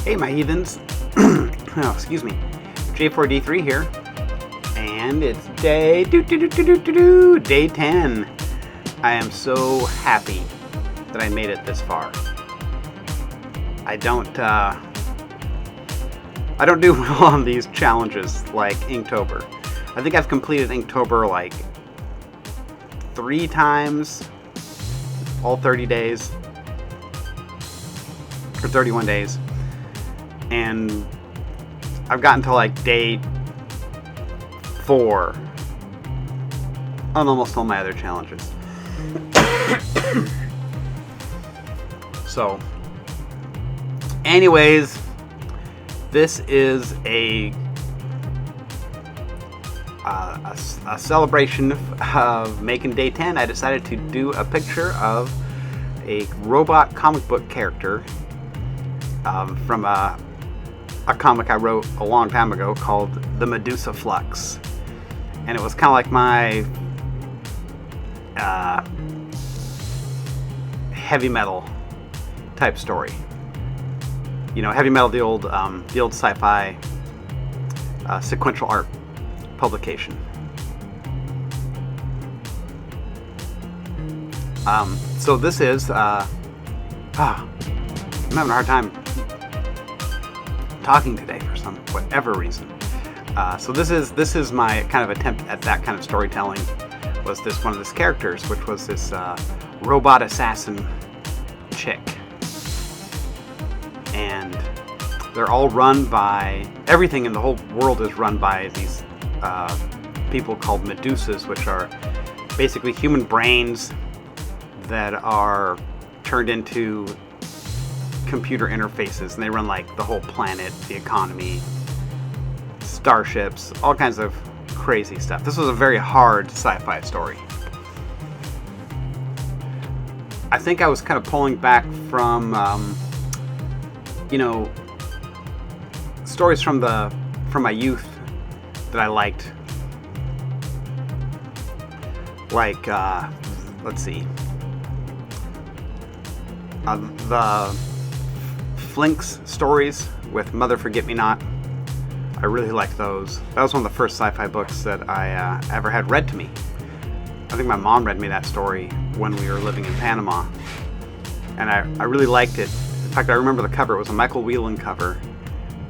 Hey, my heathens. Oh, excuse me. J4D3 here. And it's day day 10. I am so happy that I made it this far. I don't do well on these challenges like Inktober. I think I've completed Inktober like 3 times, all 30 days, or 31 days. And I've gotten to like day 4 on almost all my other challenges. So, anyways, this is a celebration of making day 10. I decided to do a picture of a robot comic book character from a comic I wrote a long time ago called The Medusa Flux. And it was kind of like my heavy metal type story. You know, heavy metal, the old sci-fi sequential art publication. So this is I'm having a hard time talking today for whatever reason. So this is my kind of attempt at that kind of storytelling. Was this one of these characters, which was this robot assassin chick, and they're all run by, everything in the whole world is run by these people called Medusas, which are basically human brains that are turned into computer interfaces, and they run like the whole planet, the economy, starships, all kinds of crazy stuff. This was a very hard sci-fi story. I think I was kind of pulling back from stories from my youth that I liked, like let's see, the Flinks stories with Mother Forget-Me-Not. I really liked those. That was one of the first sci-fi books that I ever had read to me. I think my mom read me that story when we were living in Panama, and I really liked it. In fact, I remember the cover. It was a Michael Whelan cover,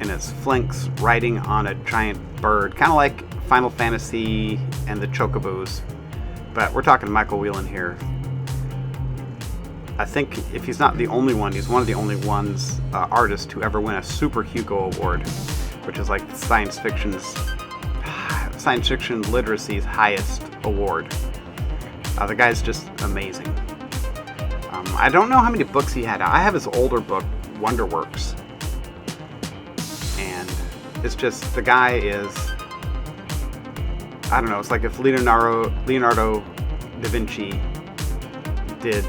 and it's Flinks riding on a giant bird, kind of like Final Fantasy and the Chocobos, but we're talking Michael Whelan here. I think if he's not the only one, he's one of the only artists to ever win a Super Hugo Award, which is like science fiction literacy's highest award. The guy's just amazing. I don't know how many books he had. I have his older book, Wonderworks, and it's just, the guy is, I don't know, it's like if Leonardo da Vinci did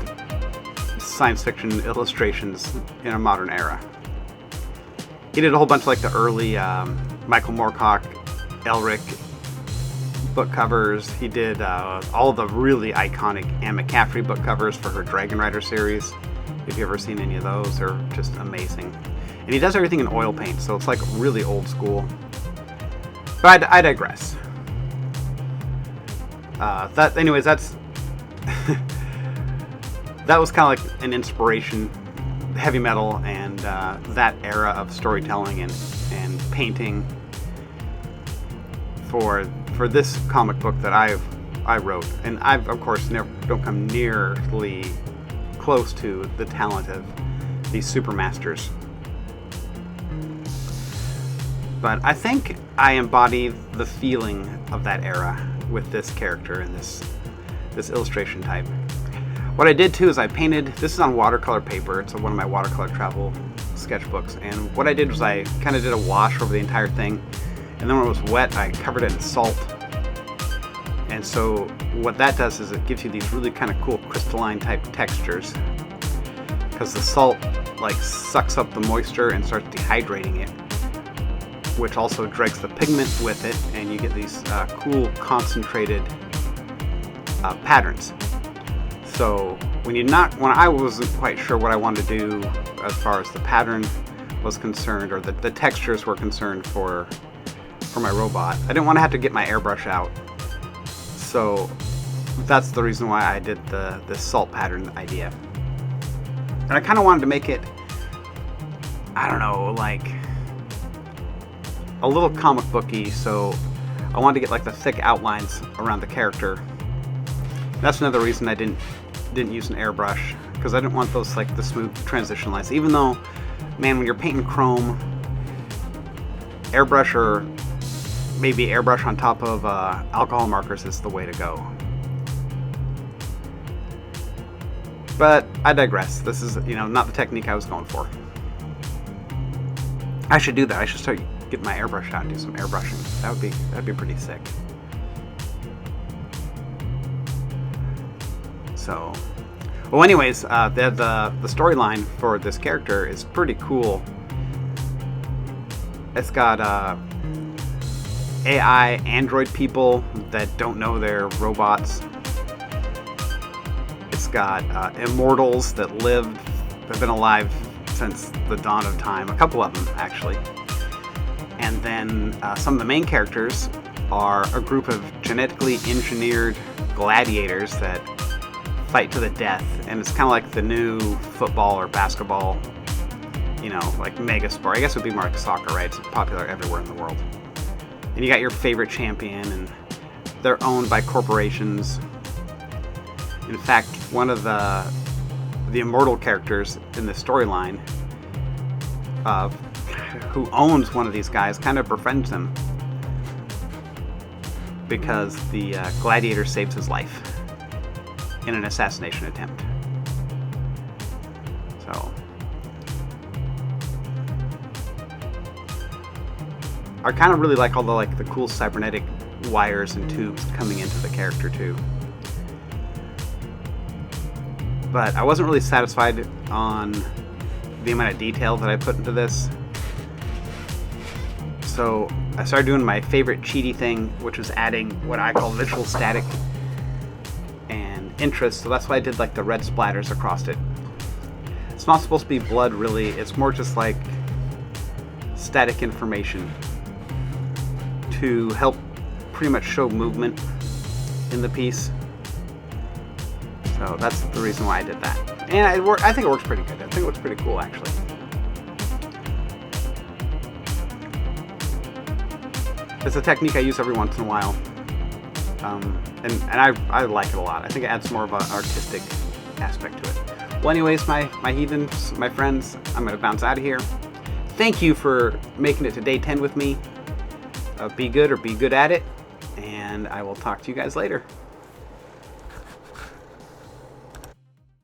science fiction illustrations in a modern era. He did a whole bunch of like the early Michael Moorcock, Elric book covers. He did all the really iconic Anne McCaffrey book covers for her Dragon Rider series. If you've ever seen any of those, they're just amazing. And he does everything in oil paint, so it's like really old school. But I digress. That's that was kind of like an inspiration, heavy metal and that era of storytelling and painting for this comic book that I wrote. And I've, of course, don't come nearly close to the talent of these supermasters. But I think I embody the feeling of that era with this character and this illustration type. What I did too is I painted, this is on watercolor paper, it's one of my watercolor travel sketchbooks, and what I did was I kind of did a wash over the entire thing, and then when it was wet I covered it in salt. And so what that does is it gives you these really kind of cool crystalline type textures, because the salt like sucks up the moisture and starts dehydrating it, which also dregs the pigment with it, and you get these cool concentrated patterns. So when I wasn't quite sure what I wanted to do as far as the pattern, was concerned, or the textures were concerned for my robot. I didn't want to have to get my airbrush out, so that's the reason why I did the salt pattern idea. And I kind of wanted to make it, I don't know, like a little comic booky, so I wanted to get like the thick outlines around the character. That's another reason I didn't use an airbrush, because I didn't want those, like, the smooth transition lines. Even though, man, when you're painting chrome, airbrush, or maybe airbrush on top of alcohol markers, is the way to go. But I digress. This is, not the technique I was going for. I should do that. I should start getting my airbrush out and do some airbrushing. That'd be pretty sick. So, well, anyways, the storyline for this character is pretty cool. It's got AI android people that don't know they're robots. It's got immortals that have been alive since the dawn of time. A couple of them, actually. And then some of the main characters are a group of genetically engineered gladiators that fight to the death, and it's kind of like the new football or basketball, like mega sport. I guess it would be more like soccer, right? It's popular everywhere in the world. And you got your favorite champion, and they're owned by corporations. In fact, one of the immortal characters in the storyline, who owns one of these guys, kind of befriends him because the gladiator saves his life in an assassination attempt. So, I kind of really like all the cool cybernetic wires and tubes coming into the character too. But I wasn't really satisfied on the amount of detail that I put into this. So I started doing my favorite cheaty thing, which was adding what I call visual static and interest. So that's why I did like the red splatters across it. It's not supposed to be blood, really. It's more just like static information to help pretty much show movement in the piece. So that's the reason why I did that. And I think it works pretty good. I think it looks pretty cool, actually. It's a technique I use every once in a while. And I like it a lot. I think it adds more of an artistic aspect to it. Well, anyways, my heathens, my friends, I'm going to bounce out of here. Thank you for making it to day 10 with me. Be good or be good at it. And I will talk to you guys later.